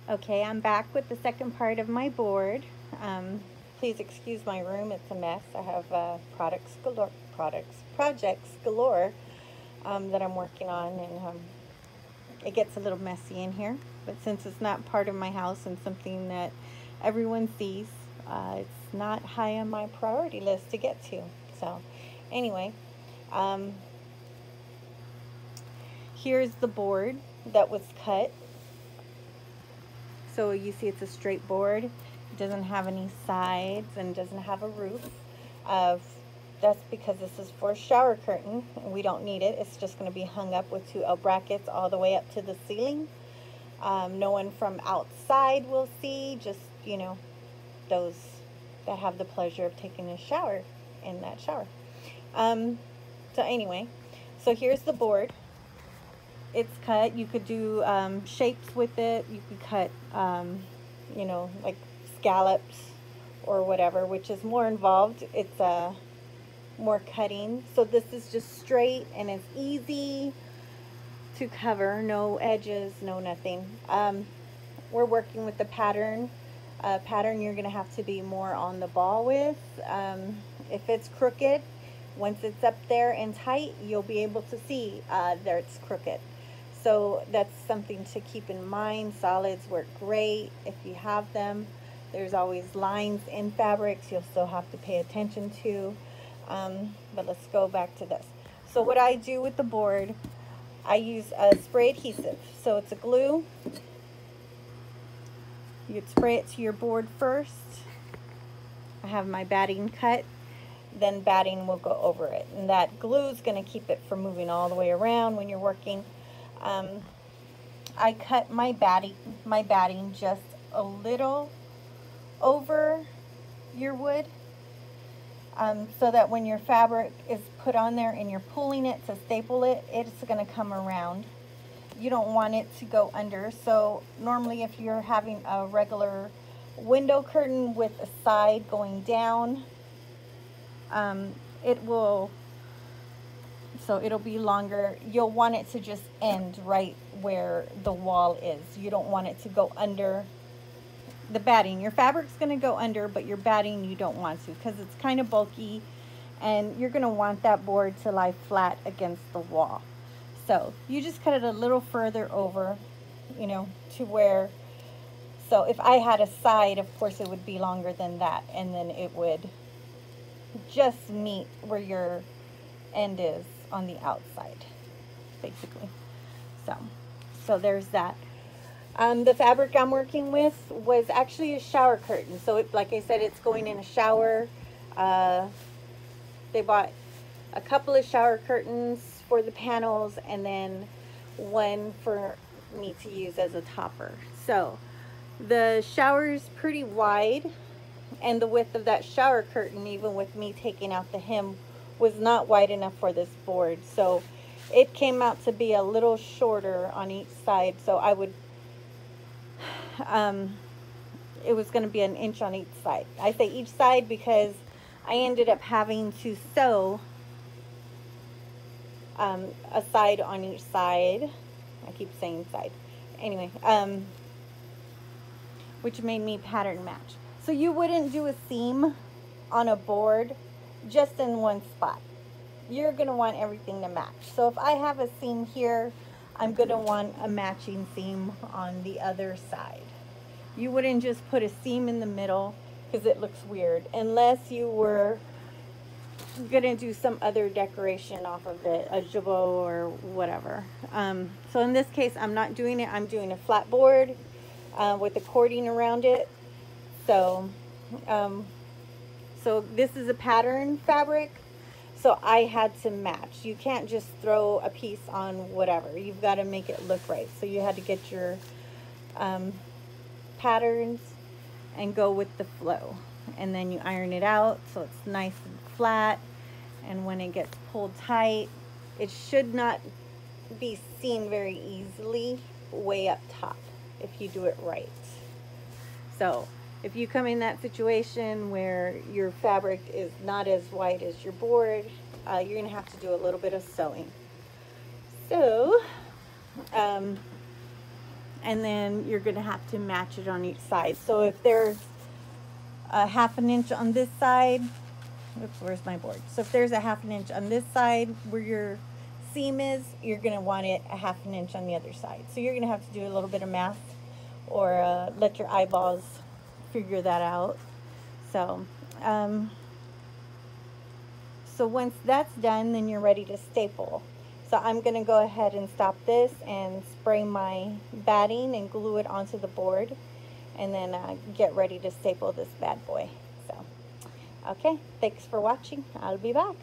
Okay, I'm back with the second part of my board. Please excuse my room, it's a mess. I have projects galore that I'm working on, and it gets a little messy in here. But since it's not part of my house and something that everyone sees, it's not high on my priority list to get to. So, anyway, um, here's the board that was cut. So you see it's a straight board. It doesn't have any sides and doesn't have a roof. Uh, that's because this is for a shower curtain. And we don't need it. It's just going to be hung up with two L brackets all the way up to the ceiling. No one from outside will see, just, those that have the pleasure of taking a shower in that shower. So anyway, so here's the board. It's cut. You could do shapes with it. You could cut, like scallops or whatever, which is more involved. It's more cutting. So this is just straight and it's easy to cover. No edges, no nothing. We're working with the pattern. Pattern you're going to have to be more on the ball with. If it's crooked, once it's up there and tight, you'll be able to see there it's crooked. So that's something to keep in mind. Solids work great if you have them. There's always lines in fabrics you'll still have to pay attention to. But let's go back to this. So what I do with the board, I use a spray adhesive. So it's a glue. You'd spray it to your board first. I have my batting cut. Then batting will go over it. And that glue is going to keep it from moving all the way around when you're working. I cut my batting just a little over your wood, so that when your fabric is put on there and you're pulling it to staple it, it's going to come around. You don't want it to go under. So normally if you're having a regular window curtain with a side going down, it'll be longer. You'll want it to just end right where the wall is. You don't want it to go under the batting. Your fabric's going to go under, but your batting you don't want to, because it's kind of bulky and you're going to want that board to lie flat against the wall. So you just cut it a little further over, to where, so if I had a side, of course it would be longer than that, and then it would just meet where your end is on the outside, basically. So there's that. The fabric I'm working with was actually a shower curtain. So like I said, it's going in a shower. They bought a couple of shower curtains for the panels and then one for me to use as a topper. So the shower's pretty wide, and the width of that shower curtain, even with me taking out the hem, was not wide enough for this board. So it came out to be a little shorter on each side. So I would, it was going to be an inch on each side. I say each side because I ended up having to sew a side on each side. I keep saying side. Anyway, which made me pattern match. So you wouldn't do a seam on a board just in one spot. You're going to want everything to match. So if I have a seam here, I'm going to want a matching seam on the other side. You wouldn't just put a seam in the middle because it looks weird, unless you were going to do some other decoration off of it, a jabot or whatever. So in this case, I'm not doing it. I'm doing a flat board with a cording around it. So this is a pattern fabric, so I had to match. You can't just throw a piece on whatever. You've got to make it look right. So you had to get your patterns and go with the flow, and then you iron it out so it's nice and flat. And when it gets pulled tight, it should not be seen very easily way up top if you do it right. So if you come in that situation where your fabric is not as wide as your board, you're going to have to do a little bit of sewing. So and then you're going to have to match it on each side. So if there's a 1/2 inch on this side, oops, where's my board? So if there's a 1/2 inch on this side where your seam is, you're going to want it a 1/2 inch on the other side. So you're going to have to do a little bit of math, or let your eyeballs figure that out. So so once that's done, then you're ready to staple. So I'm going to go ahead and stop this and spray my batting and glue it onto the board, and then get ready to staple this bad boy. So okay, thanks for watching. I'll be back.